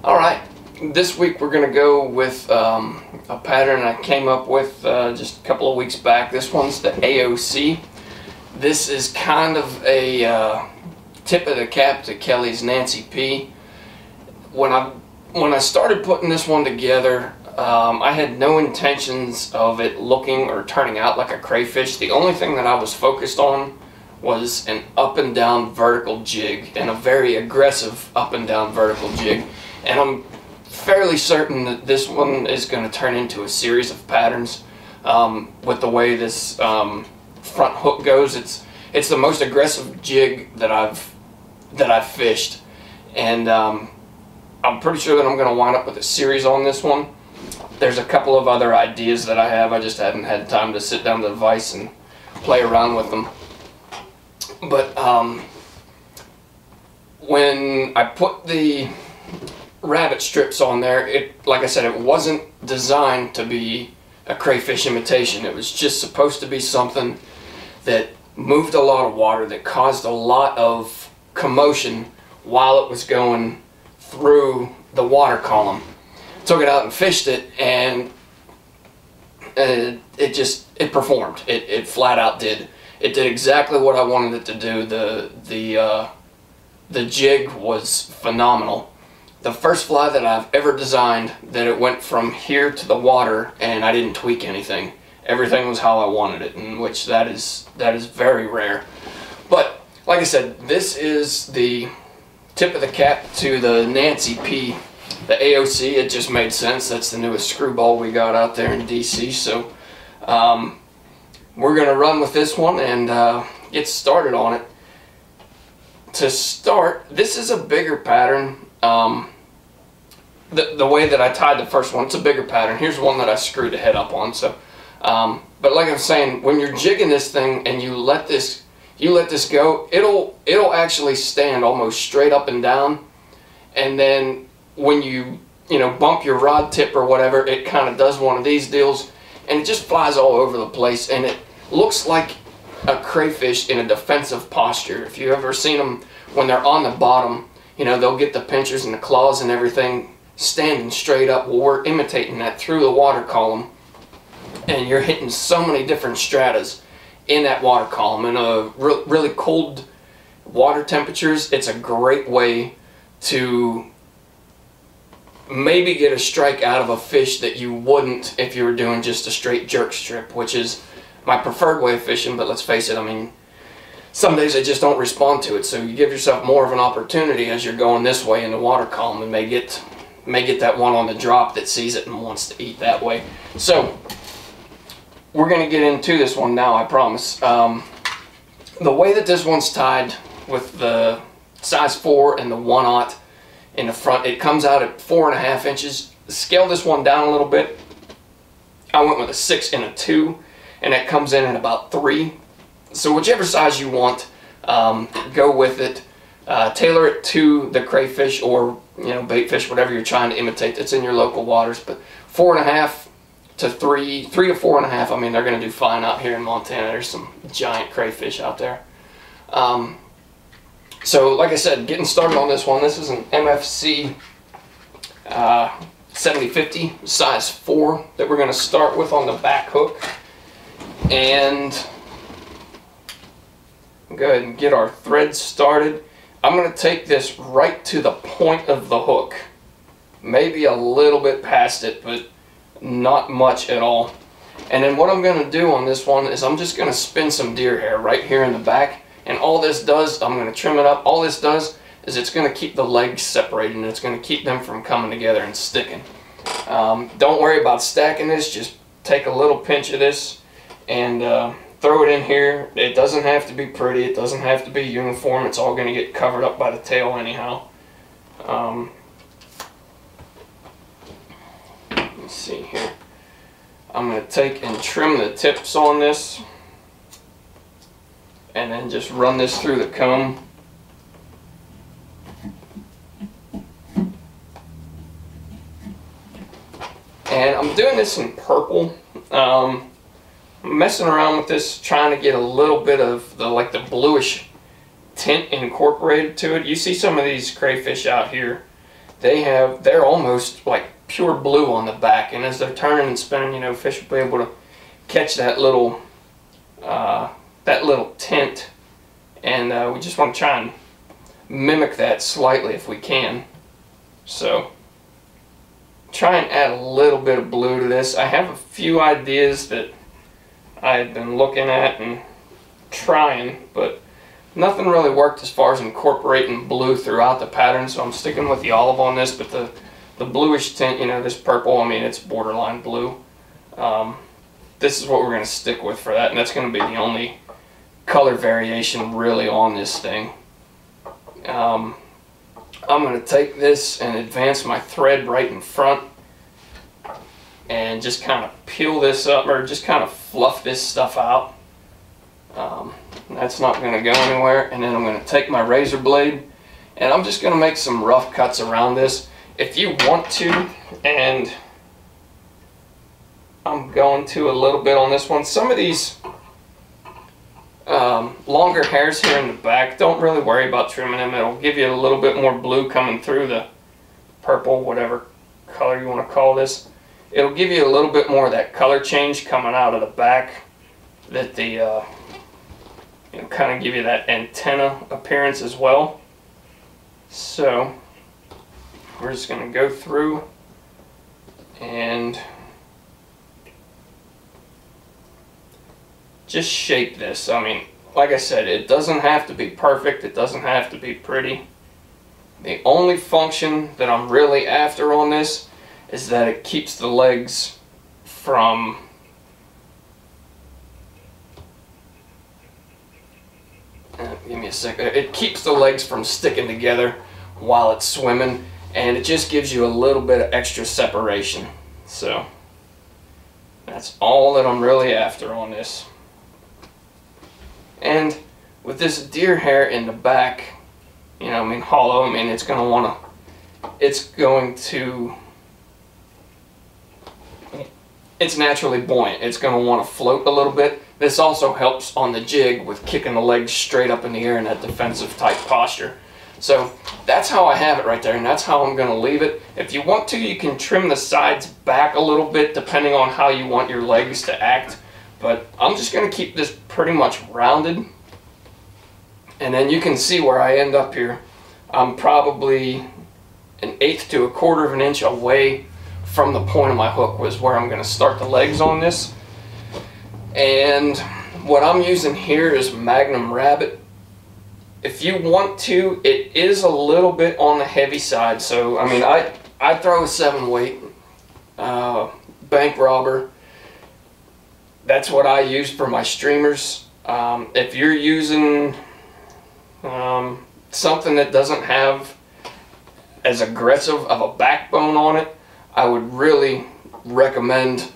Alright, this week we're going to go with a pattern I came up with just a couple of weeks back. This one's the AOC. This is kind of a tip of the cap to Kelly's Nancy P. When I started putting this one together, I had no intentions of it looking or turning out like a crayfish. The only thing that I was focused on was an up and down vertical jig, and a very aggressive up and down vertical jig. And I'm fairly certain that this one is going to turn into a series of patterns with the way this front hook goes. It's the most aggressive jig that I've fished, and I'm pretty sure that I'm going to wind up with a series on this one. There's a couple of other ideas that I have. I just haven't had time to sit down to the vise and play around with them. But when I put the rabbit strips on there, like I said, it wasn't designed to be a crayfish imitation. It was just supposed to be something that moved a lot of water, that caused a lot of commotion while it was going through the water column. Took it out and fished it, and it performed. It flat out did. It did exactly what I wanted it to do. The jig was phenomenal. The first fly that I've ever designed that it went from here to the water and I didn't tweak anything. Everything was how I wanted it, in which that is very rare. But like I said, this is the tip of the cap to the Nancy P. The AOC, it just made sense. That's the newest screwball we got out there in DC. So we're going to run with this one and get started on it. To start, this is a bigger pattern. The way that I tied the first one, it's a bigger pattern. Here's one that I screwed the head up on. So, but like I was saying, when you're jigging this thing and you let this go, it'll actually stand almost straight up and down. And then when you bump your rod tip or whatever, it kind of does one of these deals, and it just flies all over the place, and it looks like a crayfish in a defensive posture. If you've ever seen them when they're on the bottom, they'll get the pinchers and the claws and everything standing straight up. Well, we're imitating that through the water column, and you're hitting so many different stratas in that water column. In really cold water temperatures, it's a great way to maybe get a strike out of a fish that you wouldn't if you were doing just a straight jerk strip, which is my preferred way of fishing. But let's face it, I mean, some days I just don't respond to it, so you give yourself more of an opportunity as you're going this way in the water column, and may get that one on the drop that sees it and wants to eat that way. So we're going to get into this one now, I promise. The way that this one's tied with the size 4 and the 1/0 in the front, it comes out at 4.5 inches. Scale this one down a little bit. I went with a 6 and a 2, and it comes in at about 3. So whichever size you want, go with it. Tailor it to the crayfish or bait fish, whatever you're trying to imitate that's in your local waters. But 4.5 to 3 to 4.5. I mean, they're going to do fine out here in Montana. There's some giant crayfish out there. So like I said, getting started on this one, this is an MFC 7050 size 4 that we're going to start with on the back hook. And go ahead and get our thread started. I'm going to take this right to the point of the hook. Maybe a little bit past it, but not much at all. And then what I'm going to do on this one is I'm just going to spin some deer hair right here in the back. And all this does, I'm going to trim it up, all this does is it's going to keep the legs separated, and it's going to keep them from coming together and sticking. Don't worry about stacking this, just take a little pinch of this and throw it in here. It doesn't have to be pretty, it doesn't have to be uniform, it's all going to get covered up by the tail anyhow. Let's see here. I'm going to take and trim the tips on this, and then just run this through the comb. And I'm doing this in purple. I'm messing around with this, trying to get a little bit of the bluish tint incorporated to it. You see some of these crayfish out here they're almost like pure blue on the back, and as they're turning and spinning, you know, fish will be able to catch that little tint, and we just want to try and mimic that slightly if we can. So try and add a little bit of blue to this. I have a few ideas that I've been looking at and trying, but nothing really worked as far as incorporating blue throughout the pattern, so I'm sticking with the olive on this. But the bluish tint, you know, this purple, I mean, it's borderline blue. This is what we're going to stick with for that, and that's going to be the only color variation really on this thing. I'm going to take this and advance my thread right in front and just kind of peel this up, or just kind of fluff this stuff out. That's not going to go anywhere. And then I'm going to take my razor blade and I'm just going to make some rough cuts around this. If you want to, and I'm going to a little bit on this one, some of these longer hairs here in the back, don't really worry about trimming them. It'll give you a little bit more blue coming through the purple, whatever color you want to call this. It'll give you a little bit more of that color change coming out of the back, that the it'll kind of give you that antenna appearance as well. So we're just going to go through and just shape this. I mean, like I said, it doesn't have to be perfect, it doesn't have to be pretty. The only function that I'm really after on this is that it keeps the legs from give me a second. It keeps the legs from sticking together while it's swimming, and it just gives you a little bit of extra separation. So that's all that I'm really after on this. And with this deer hair in the back, you know, I mean, hollow, I mean, it's going to it's naturally buoyant. It's going to want to float a little bit. This also helps on the jig with kicking the legs straight up in the air in that defensive type posture. So that's how I have it right there, and that's how I'm going to leave it. If you want to, you can trim the sides back a little bit depending on how you want your legs to act. But I'm just going to keep this pretty much rounded. And then you can see where I end up here. I'm probably 1/8 to 1/4 of an inch away from the point of my hook was where I'm going to start the legs on this. And what I'm using here is Magnum Rabbit. If you want to, it is a little bit on the heavy side. So, I mean, I throw a 7-weight bank robber. That's what I use for my streamers. If you're using something that doesn't have as aggressive of a backbone on it, I would really recommend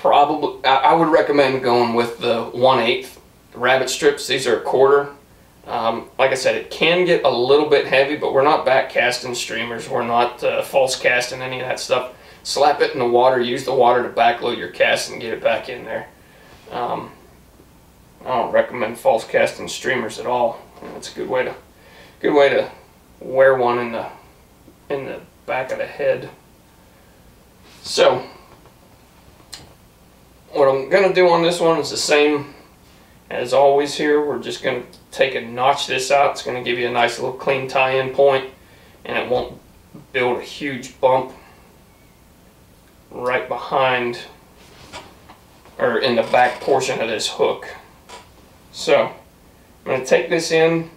I would recommend going with the 1/8 rabbit strips. These are 1/4. Like I said, it can get a little bit heavy, but we're not back casting streamers. We're not false casting any of that stuff. Slap it in the water, use the water to backload your cast and get it back in there. I don't recommend false casting streamers at all. It's a good way to wear one in the back of the head. So what I'm going to do on this one is the same as always here. We're just going to take and notch this out. It's going to give you a nice little clean tie-in point, and it won't build a huge bump right behind or in the back portion of this hook. So I'm going to take this in,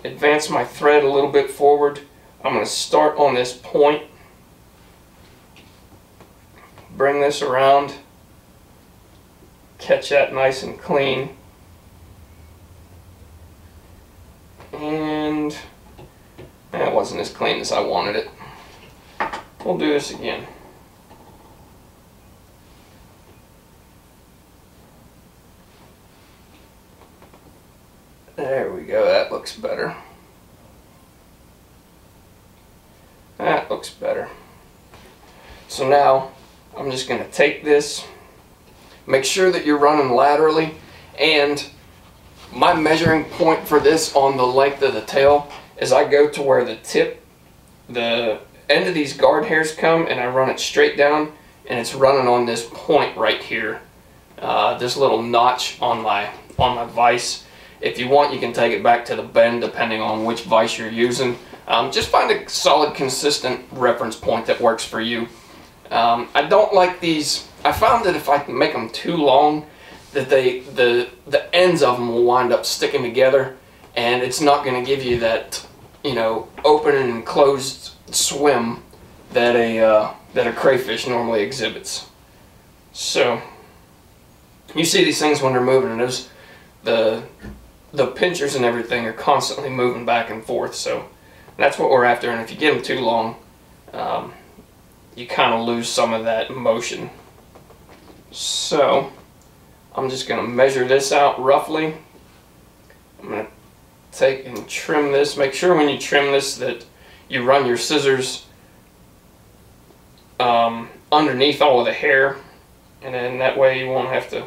advance my thread a little bit forward. I'm going to start on this point, bring this around, catch that nice and clean, and that wasn't as clean as I wanted it. We'll do this again. There we go, that looks better. That looks better. So now I'm just going to take this, make sure that you're running laterally, and my measuring point for this on the length of the tail is I go to where the tip the end of these guard hairs come, and I run it straight down, and it's running on this point right here, this little notch on my vise. If you want, you can take it back to the bend depending on which vise you're using. Just find a solid, consistent reference point that works for you. I don't like these. I found that if I make them too long, that the ends of them will wind up sticking together, and it's not going to give you that, you know, open and closed swim that a crayfish normally exhibits. So you see these things when they're moving, and the pinchers and everything are constantly moving back and forth. So that's what we're after. And if you get them too long, you kind of lose some of that motion. So I'm just going to measure this out roughly. I'm going to take and trim this. Make sure when you trim this that you run your scissors underneath all of the hair, and then that way you won't have to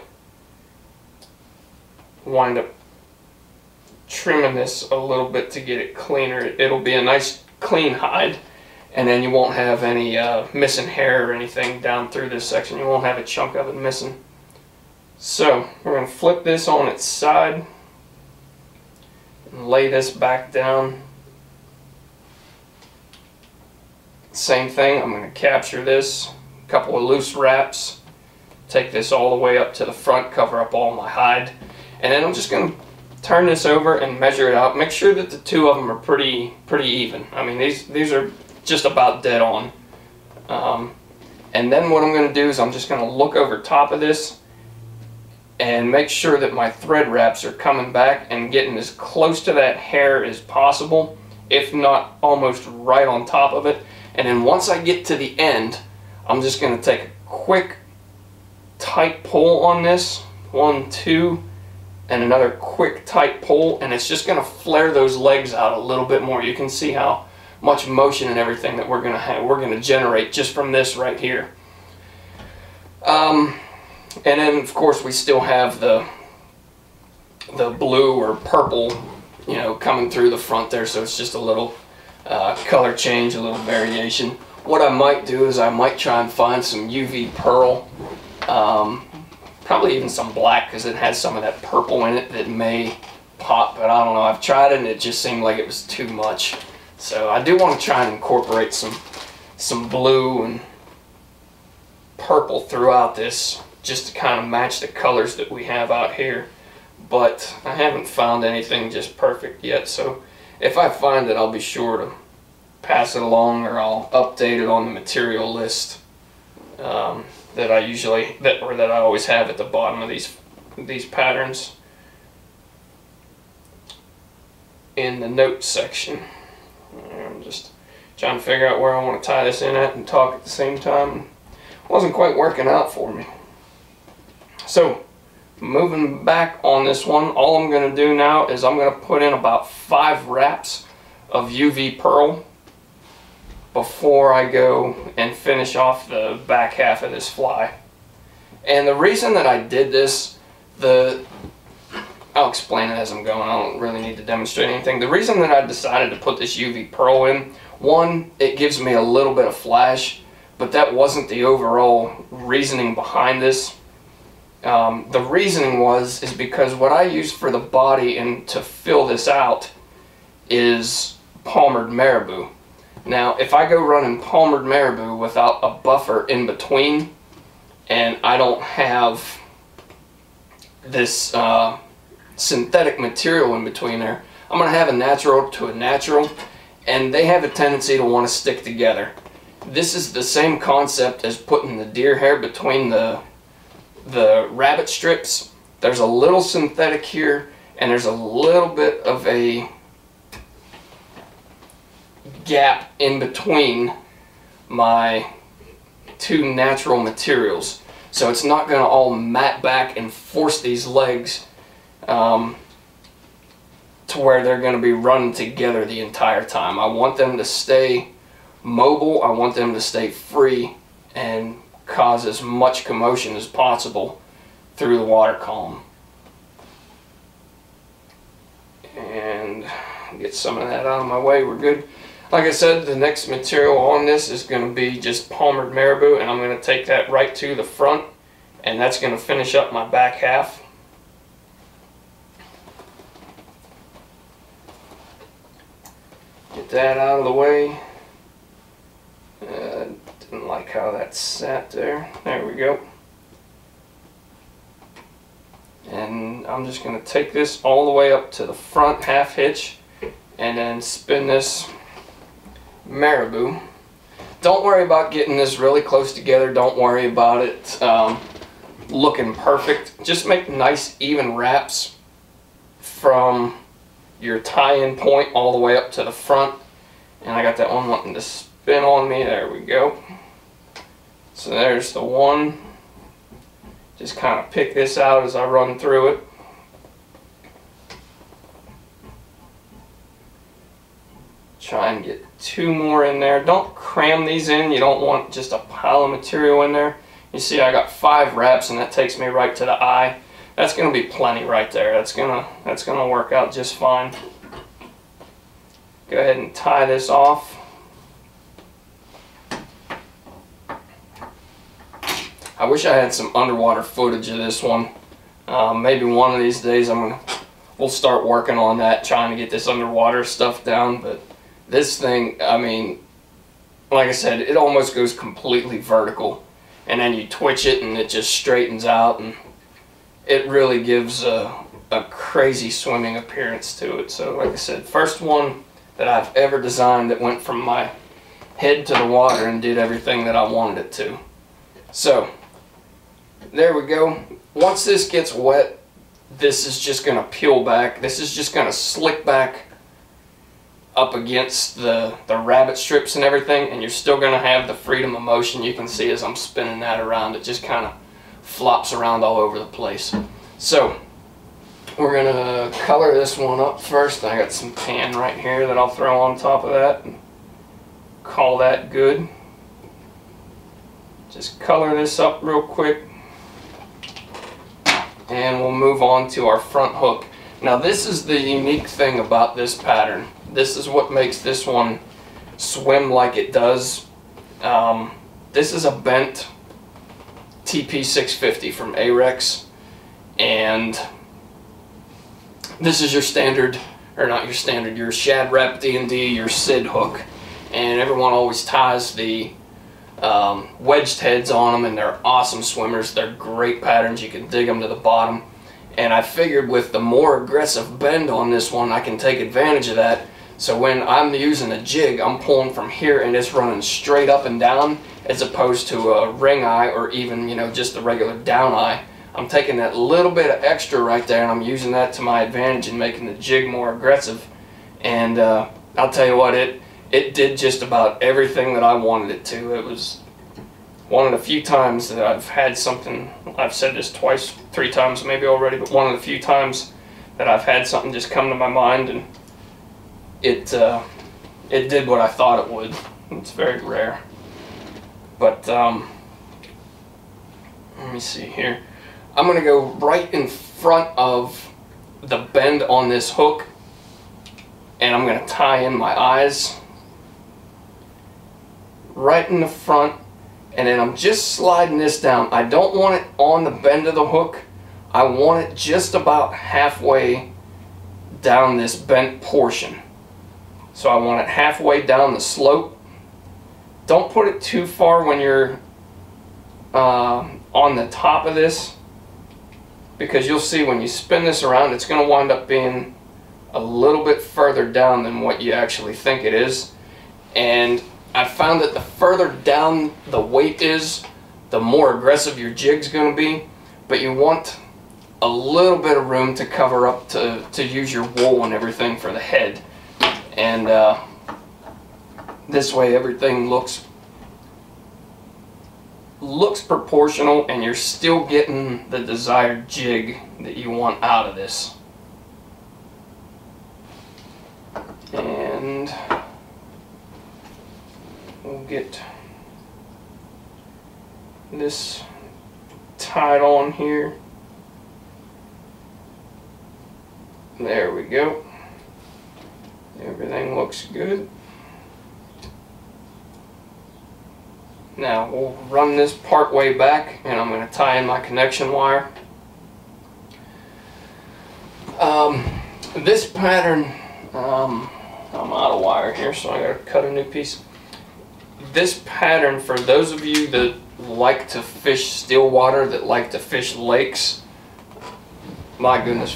wind up trimming this a little bit to get it cleaner. It'll be a nice clean hide, and then you won't have any missing hair or anything down through this section. You won't have a chunk of it missing. So we're going to flip this on its side and lay this back down. Same thing, I'm going to capture this, a couple of loose wraps, take this all the way up to the front, cover up all my hide, and then I'm just going to turn this over and measure it out. Make sure that the two of them are pretty even. I mean, these are just about dead on. And then what I'm going to do is I'm just going to look over top of this and make sure that my thread wraps are coming back and getting as close to that hair as possible, if not almost right on top of it. And then once I get to the end, I'm just going to take a quick tight pull on this, 1, 2, and another quick tight pull, and it's just going to flare those legs out a little bit more. You can see how much motion and everything that we're going to generate just from this right here. And then of course we still have the blue or purple, you know, coming through the front there, so it's just a little color change, a little variation. What I might do is I might try and find some UV pearl, probably even some black, because it has some of that purple in it that may pop, but I don't know. I've tried it and it just seemed like it was too much. So I do want to try and incorporate some blue and purple throughout this, just to kind of match the colors that we have out here. But I haven't found anything just perfect yet, so if I find it, I'll be sure to pass it along, or I'll update it on the material list that I always have at the bottom of these patterns in the notes section. I'm just trying to figure out where I want to tie this in at and talk at the same time. It wasn't quite working out for me. So moving back on this one, all I'm going to do now is I'm going to put in about 5 wraps of UV pearl before I go and finish off the back half of this fly. And the reason that I did this, I'll explain it as I'm going. I don't really need to demonstrate anything. The reason that I decided to put this UV pearl in, one, it gives me a little bit of flash, but that wasn't the overall reasoning behind this. The reasoning is because what I use for the body and to fill this out is Palmered Marabou. Now, if I go running Palmered Marabou without a buffer in between, and I don't have this synthetic material in between there, I'm going to have a natural to a natural, and they have a tendency to want to stick together. This is the same concept as putting the deer hair between the rabbit strips. There's a little synthetic here, and there's a little bit of a gap in between my 2 natural materials, so it's not going to all mat back and force these legs to where they're going to be running together the entire time. I want them to stay mobile, I want them to stay free and cause as much commotion as possible through the water column. And get some of that out of my way, we're good. Like I said, the next material on this is going to be just Palmered Marabou, and I'm going to take that right to the front, and that's going to finish up my back half. Get that out of the way. Didn't like how that sat there. There we go. And I'm just going to take this all the way up to the front half hitch and then spin this Marabou. Don't worry about getting this really close together. Don't worry about it looking perfect. Just make nice even wraps from your tie-in point all the way up to the front. And I got that one wanting to spin on me. There we go. So there's the one. Just kind of pick this out as I run through it. Try and get two more in there. Don't cram these in. You don't want just a pile of material in there. You see I got 5 wraps and that takes me right to the eye. That's going to be plenty right there. That's gonna work out just fine. Go ahead and tie this off. I wish I had some underwater footage of this one. Maybe one of these days we'll start working on that, trying to get this underwater stuff down. But this thing, I mean, like I said, it almost goes completely vertical, and then you twitch it and it just straightens out, and it really gives a crazy swimming appearance to it. So like I said, first one that I've ever designed that went from my head to the water and did everything that I wanted it to. So there we go. Once this gets wet, this is just going to peel back. This is just going to slick back up against the rabbit strips and everything, and you're still going to have the freedom of motion. You can see as I'm spinning that around, it just kind of flops around all over the place. So we're going to color this one up first. I got some tan right here that I'll throw on top of that and call that good. Just color this up real quick, and we'll move on to our front hook. Now this is the unique thing about this pattern. This is what makes this one swim like it does. This is a bent TP650 from Ahrex, and this is your standard, or not your standard, your Shad Rep D&D, your Sid hook. And everyone always ties the wedged heads on them, and they're awesome swimmers. They're great patterns. You can dig them to the bottom. And I figured with the more aggressive bend on this one, I can take advantage of that. So when I'm using a jig, I'm pulling from here and it's running straight up and down, as opposed to a ring eye or even, you know, just the regular down eye. I'm taking that little bit of extra right there and I'm using that to my advantage and making the jig more aggressive. And I'll tell you what, it did just about everything that I wanted it to. It was one of the few times that I've had something, I've said this twice, 3 times maybe already, but one of the few times that I've had something just come to my mind and it did what I thought it would. It's very rare. But let me see here. I'm going to go right in front of the bend on this hook, and I'm going to tie in my eyes right in the front, and then I'm just sliding this down. I don't want it on the bend of the hook. I want it just about halfway down this bent portion. So I want it halfway down the slope. Don't put it too far when you're on the top of this, because you'll see when you spin this around, it's going to wind up being a little bit further down than what you actually think it is. And I found that the further down the weight is, the more aggressive your jig's going to be. But you want a little bit of room to cover up to use your wool and everything for the head. And this way everything looks proportional, and you're still getting the desired jig that you want out of this. And we'll get this tied on here. There we go. Everything looks good. Now we'll run this part way back, and I'm going to tie in my connection wire. This pattern, I'm out of wire here, so I got to cut a new piece. This pattern, for those of you that like to fish still water, that like to fish lakes, my goodness,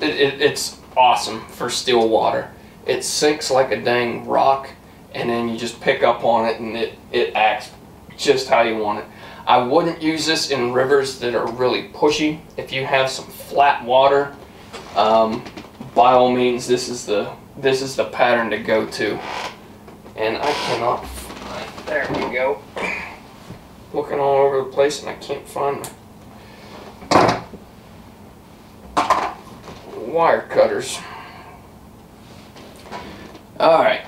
it's awesome for still water. It sinks like a dang rock, and then you just pick up on it, and it acts just how you want it. I wouldn't use this in rivers that are really pushy. If you have some flat water, by all means, this is the pattern to go to. And I cannot find, there we go. Looking all over the place, and I can't find my wire cutters. Alright,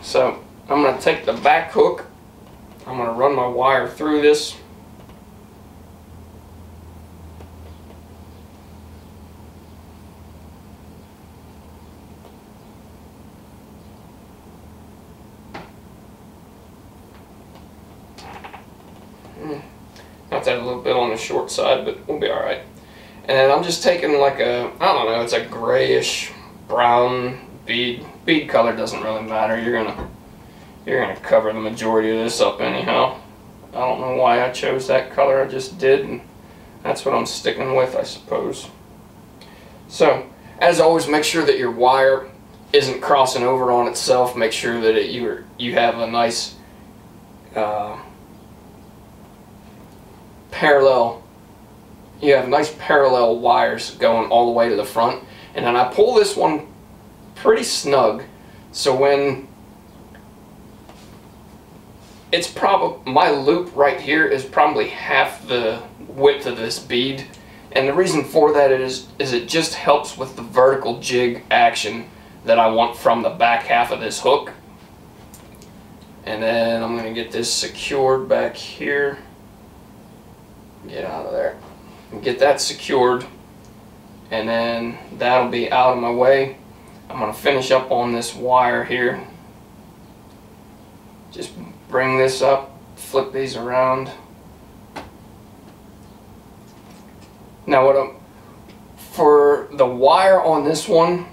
so I'm going to take the back hook, I'm going to run my wire through this. Got that a little bit on the short side, but we'll be alright. And I'm just taking like a, I don't know, it's a grayish brown bead. Bead color doesn't really matter. You're gonna cover the majority of this up anyhow. I don't know why I chose that color, I just did, and that's what I'm sticking with, I suppose. So, as always, make sure that your wire isn't crossing over on itself. Make sure that you have a nice parallel. You have nice parallel wires going all the way to the front, and then I pull this one pretty snug, so when it's probably, my loop right here is probably half the width of this bead, and the reason for that is it just helps with the vertical jig action that I want from the back half of this hook. And then I'm going to get this secured back here. Get out of there. Get that secured, and then that'll be out of my way. I'm going to finish up on this wire here. Just bring this up, flip these around. Now for the wire on this one,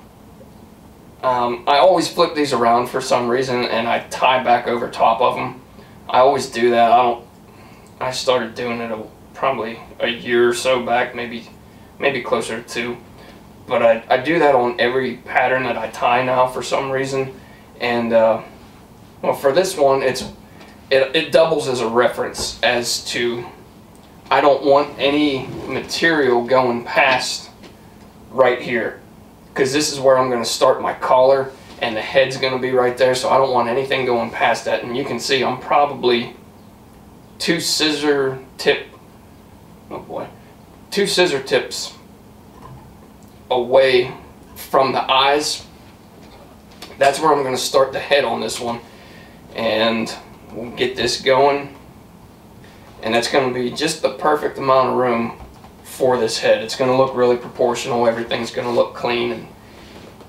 I always flip these around for some reason, and I tie back over top of them. I always do that. I started doing it probably a year or so back, maybe closer to 2. But I do that on every pattern that I tie now for some reason. And well, for this one, it doubles as a reference as to, I don't want any material going past right here, because this is where I'm going to start my collar, and the head's going to be right there, so I don't want anything going past that. And you can see I'm probably 2 scissor tips away from the eyes. That's where I'm going to start the head on this one, and we'll get this going, and that's going to be just the perfect amount of room for this head. It's going to look really proportional, everything's going to look clean and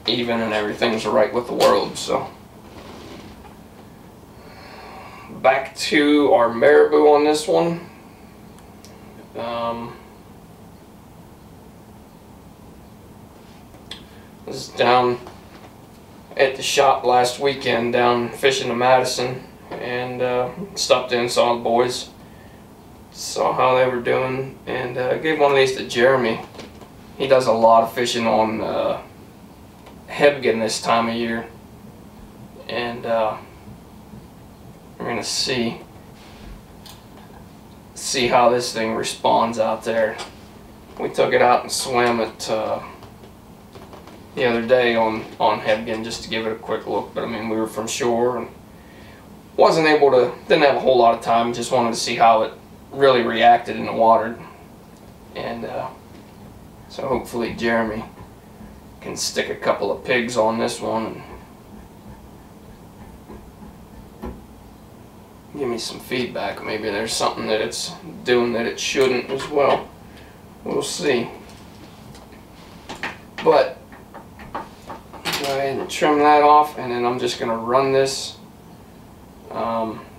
even, and everything's right with the world. So back to our Marabou on this one. I was down at the shop last weekend, down fishing in Madison, and stopped in, saw the boys, saw how they were doing, and gave one of these to Jeremy. He does a lot of fishing on Hebgen this time of year, and we're gonna see how this thing responds out there. We took it out and swam it the other day on Hebgen just to give it a quick look, but I mean, we were from shore and didn't have a whole lot of time, just wanted to see how it really reacted in the water. And so hopefully Jeremy can stick a couple of pigs on this one and give me some feedback. Maybe there's something that it's doing that it shouldn't as well. We'll see. But Go ahead and trim that off, and then I'm just going to run this.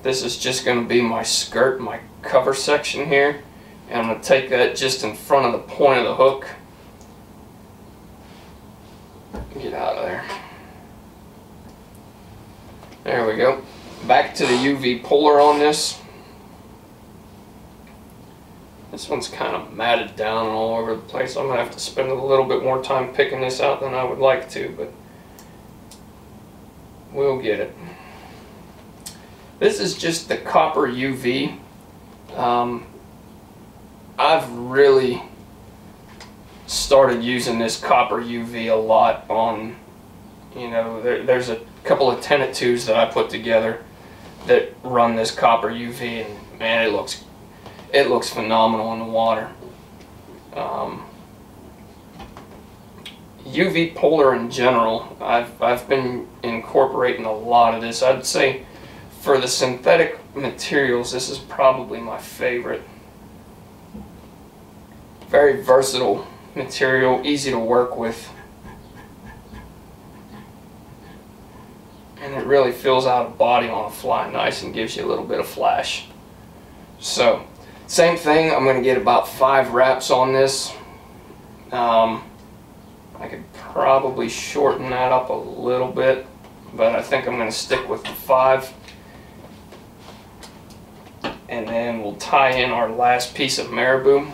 This is just going to be my skirt, my cover section here. And I'm going to take that just in front of the point of the hook. Get out of there. There we go. Back to the UV puller on this. This one's kind of matted down all over the place. I'm going to have to spend a little bit more time picking this out than I would like to, but we'll get it. This is just the copper UV. I've really started using this copper UV a lot on, you know, there's a couple of Tenet 2s that I put together that run this copper UV, and man, it looks phenomenal in the water. UV puller in general, I've been incorporating a lot of this. I'd say for the synthetic materials, this is probably my favorite. Very versatile material, easy to work with, and it really fills out a body on a fly nice and gives you a little bit of flash. So same thing, I'm going to get about 5 wraps on this. I could probably shorten that up a little bit, but I think I'm going to stick with the 5. And then we'll tie in our last piece of Marabou.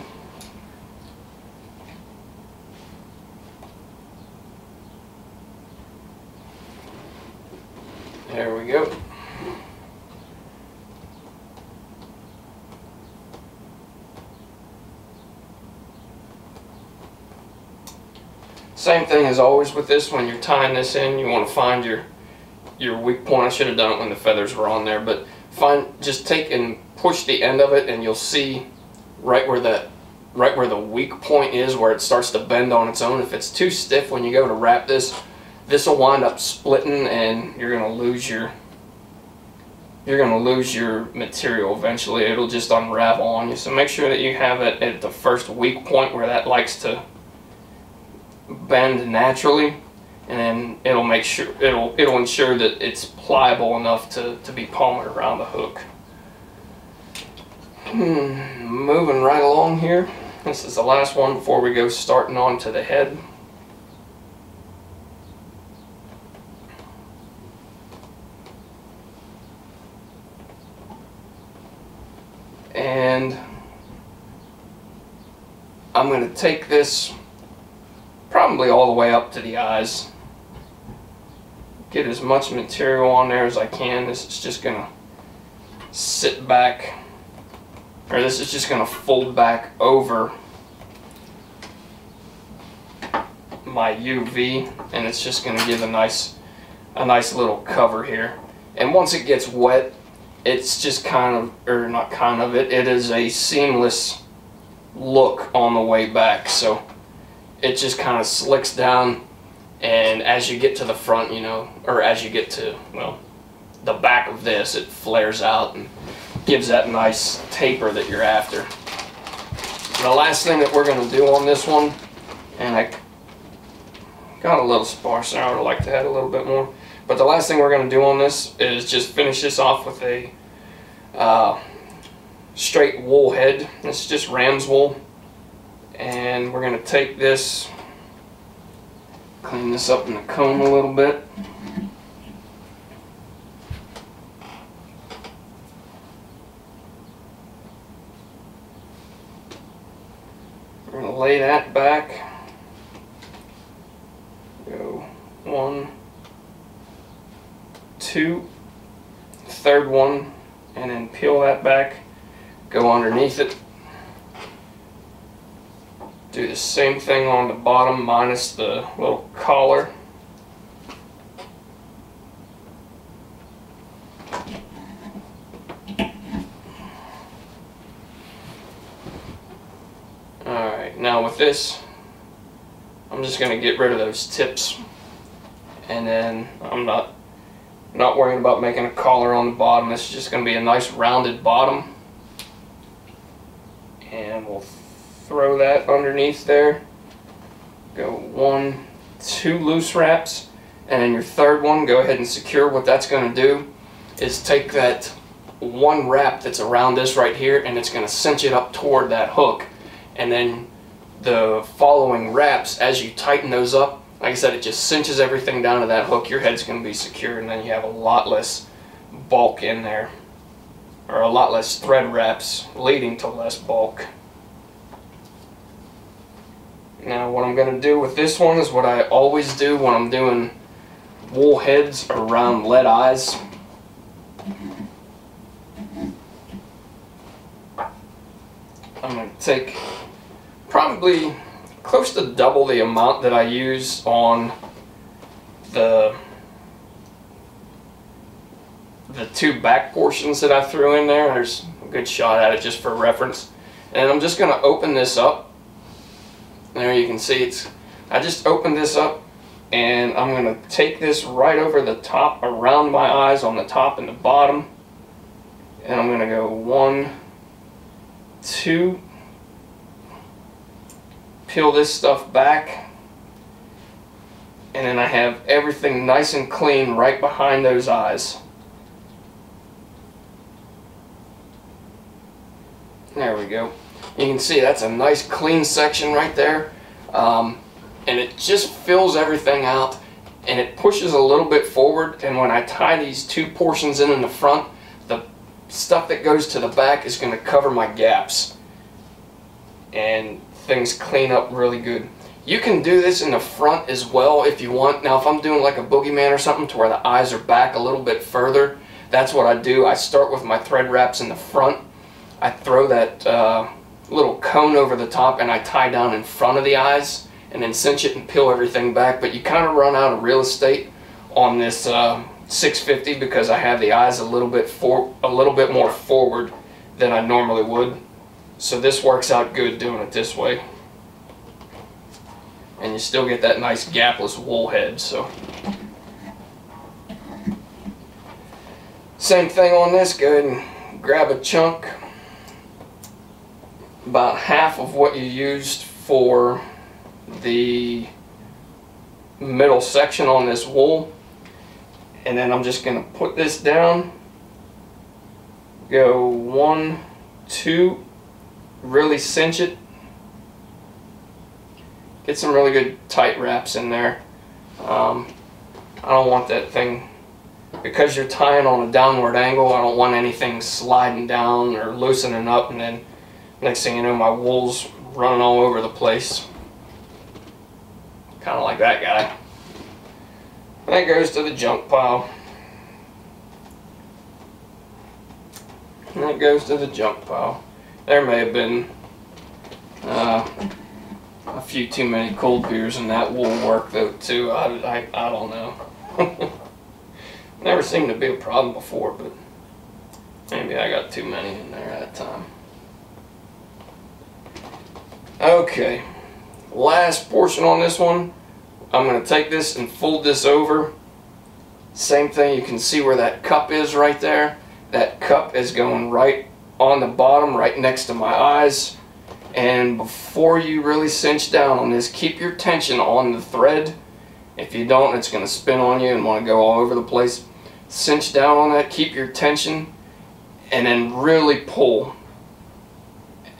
There we go. Same thing as always with this. When you're tying this in, you want to find your weak point. I should have done it when the feathers were on there, but just take and push the end of it, and you'll see right where the weak point is, where it starts to bend on its own. If it's too stiff when you go to wrap this, this will wind up splitting, and you're gonna lose your material eventually. It'll just unravel on you. So make sure that you have it at the first weak point where that likes to bend naturally, and then it'll ensure that it's pliable enough to be palmered around the hook. Moving right along here. This is the last one before we go starting on to the head. And I'm going to take this probably all the way up to the eyes. Get as much material on there as I can. This is just going to sit back, or this is just going to fold back over my UV, and it's just going to give a nice little cover here. And once it gets wet, it's just it is a seamless look on the way back. So it just kind of slicks down, and as you get to the front, you know, or as you get to, well, the back of this, it flares out and gives that nice taper that you're after. The last thing that we're going to do on this one, and I got a little sparse there, I would like to add a little bit more, but the last thing we're going to do on this is just finish this off with a straight wool head. This is just ram's wool, and we're going to take this, clean this up in the comb a little bit. We're going to lay that back. Go 1, 2, third one, and then peel that back. Go underneath it. Do the same thing on the bottom minus the little collar. Alright, now with this, I'm just going to get rid of those tips, and then I'm not worrying about making a collar on the bottom. This is just going to be a nice rounded bottom, and we'll throw that underneath there. Go 1, 2 loose wraps, And then your third one, go ahead and secure. What that's going to do is take that one wrap that's around this right here, and it's going to cinch it up toward that hook. And then the following wraps, as you tighten those up, like I said, it just cinches everything down to that hook. Your head's going to be secure, and then you have a lot less bulk in there, or a lot less thread wraps, leading to less bulk. Now what I'm going to do with this one is what I always do when I'm doing wool heads around lead eyes. I'm going to take probably close to double the amount that I use on the two back portions that I threw in there. There's a good shot at it just for reference. And I'm just going to open this up. There you can see I just opened this up, and I'm going to take this right over the top around my eyes on the top and the bottom. And I'm going to go 1, 2, peel this stuff back, and then I have everything nice and clean right behind those eyes. There we go. You can see that's a nice clean section right there, and it just fills everything out, and it pushes a little bit forward. And when I tie these two portions in the front, the stuff that goes to the back is going to cover my gaps, and things clean up really good. You can do this in the front as well if you want. Now if I'm doing like a boogeyman or something to where the eyes are back a little bit further, that's what I do. I start with my thread wraps in the front. I throw that little cone over the top, and I tie down in front of the eyes, and then cinch it and peel everything back. But you kind of run out of real estate on this 650 because I have the eyes a little bit more forward than I normally would. So this works out good doing it this way, and you still get that nice gapless wool head. So same thing on this. Go ahead and grab a chunk, about half of what you used for the middle section on this wool, and then I'm just going to put this down, go 1, 2, really cinch it, get some really good tight wraps in there. I don't want that thing, because you're tying on a downward angle, I don't want anything sliding down or loosening up, and then next thing you know my wool's running all over the place. Kind of like that guy. That goes to the junk pile. And that goes to the junk pile. There may have been a few too many cold beers in that wool work though too. I don't know. Never seemed to be a problem before, but maybe I got too many in there at a time. Okay, last portion on this one. I'm going to take this and fold this over. Same thing, you can see where that cup is right there. That cup is going right on the bottom, right next to my eyes. And before you really cinch down on this, keep your tension on the thread. If you don't, it's going to spin on you and want to go all over the place. Cinch down on that, keep your tension, and then really pull.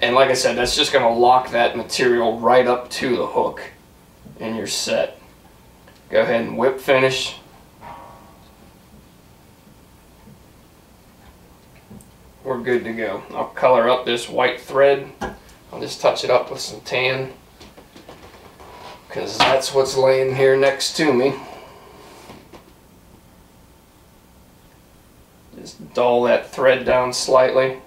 And like I said, that's just going to lock that material right up to the hook, and you're set. Go ahead and whip finish. We're good to go. I'll color up this white thread. I'll just touch it up with some tan, because that's what's laying here next to me. Just dull that thread down slightly.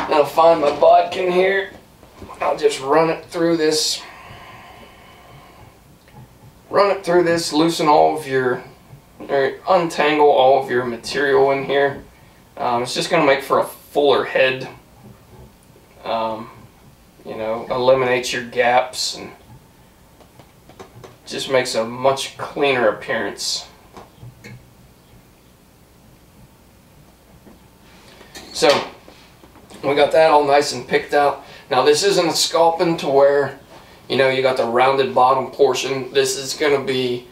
I'll find my bodkin here. I'll just run it through this. Loosen all of your, or untangle all of your material in here. It's just going to make for a fuller head. You know, eliminates your gaps and just makes a much cleaner appearance. So We got that all nice and picked out. Now this isn't a sculpin to where, you know, you got the rounded bottom portion. This is going to be,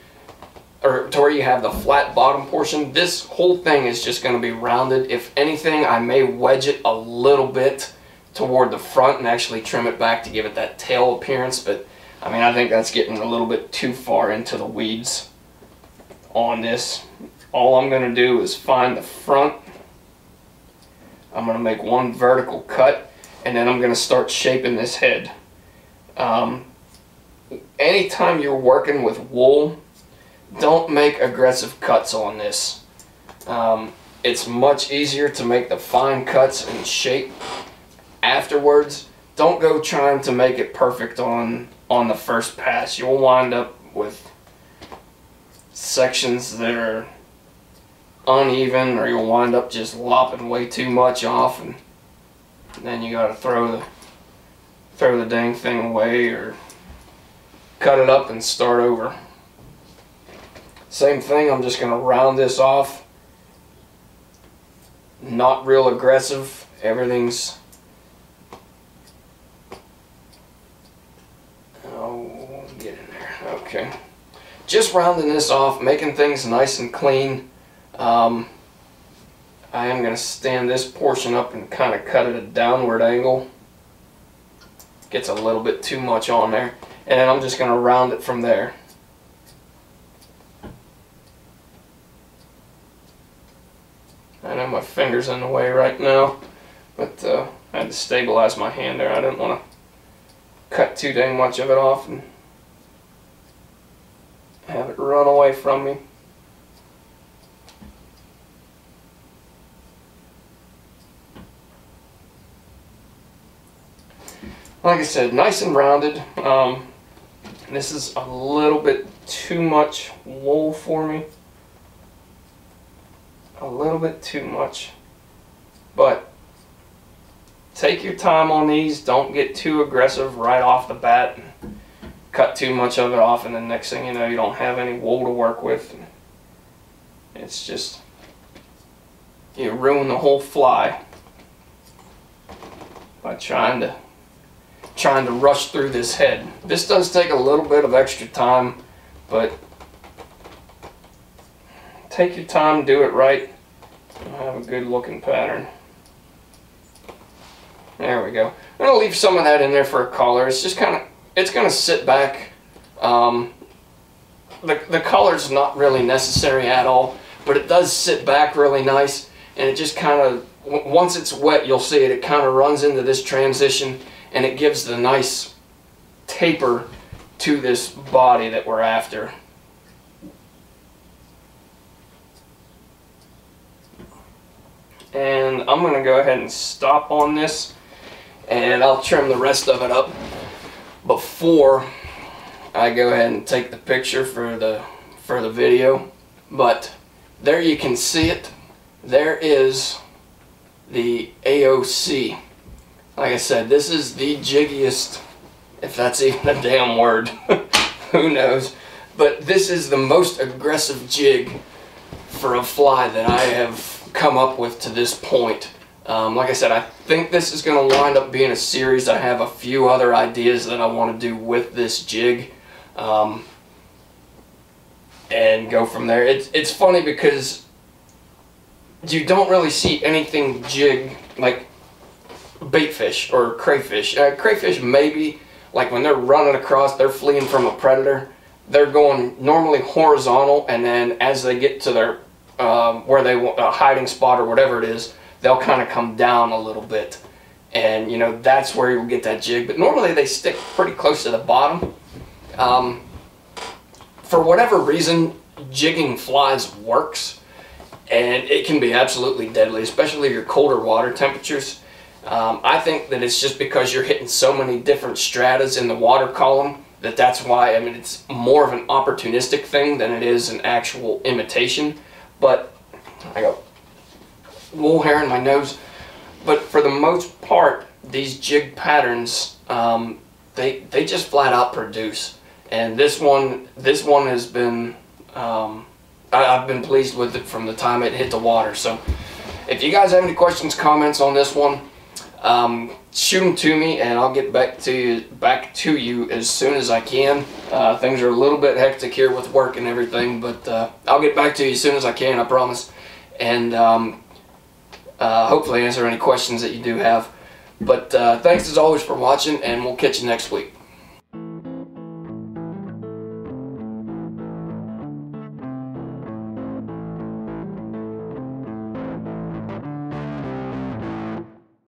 or to where you have the flat bottom portion. This whole thing is just going to be rounded. If anything, I may wedge it a little bit toward the front and actually trim it back to give it that tail appearance. But I mean, I think that's getting a little bit too far into the weeds on this. All I'm going to do is find the front. I'm going to make one vertical cut, and then I'm going to start shaping this head. Anytime you're working with wool, don't make aggressive cuts on this. It's much easier to make the fine cuts and shape afterwards. Don't go trying to make it perfect on the first pass. You'll wind up with sections that are uneven, or you'll wind up just lopping way too much off, and then you gotta throw the dang thing away or cut it up and start over. Same thing, I'm just gonna round this off. Not real aggressive. Everything's, oh, get in there. Okay. Just rounding this off, making things nice and clean. I am going to stand this portion up and kind of cut at a downward angle. Gets a little bit too much on there. And then I'm just going to round it from there. I know my finger's in the way right now, but I had to stabilize my hand there. I didn't want to cut too dang much of it off and have it run away from me. Like I said, nice and rounded. This is a little bit too much wool for me. A little bit too much. But take your time on these. Don't get too aggressive right off the bat and cut too much of it off, and then next thing you know, you don't have any wool to work with. It's just, you ruin the whole fly by trying to rush through this head. This does take a little bit of extra time, but take your time, do it right, and have a good looking pattern. There we go. I'm going to leave some of that in there for a color. It's just kind of, it's going to sit back. The color's not really necessary at all, but it does sit back really nice, and it just kind of, once it's wet, you'll see it, it kind of runs into this transition, and it gives the nice taper to this body that we're after. And I'm going to go ahead and stop on this, and I'll trim the rest of it up before I go ahead and take the picture for the video. But there you can see it. There is the AOC. Like I said, this is the jiggiest, if that's even a damn word. Who knows? But this is the most aggressive jig for a fly that I have come up with to this point. Like I said, I think this is going to wind up being a series. I have a few other ideas that I want to do with this jig, and go from there. It's funny because you don't really see anything jig like baitfish or crayfish. Crayfish maybe, like when they're running across, they're fleeing from a predator, they're going normally horizontal, and then as they get to their where they want a hiding spot or whatever it is, they'll kind of come down a little bit, and you know, that's where you'll get that jig. But normally they stick pretty close to the bottom. For whatever reason, jigging flies works, and it can be absolutely deadly, especially your colder water temperatures. I think that it's just because you're hitting so many different stratas in the water column that's why. I mean, it's more of an opportunistic thing than it is an actual imitation. But I got wool hair in my nose. But for the most part, these jig patterns, they just flat out produce. And this one has been, I've been pleased with it from the time it hit the water. So if you guys have any questions, comments on this one, shoot them to me and I'll get back to you as soon as I can. Things are a little bit hectic here with work and everything, but I'll get back to you as soon as I can, I promise. And hopefully answer any questions that you do have. But thanks as always for watching, and we'll catch you next week.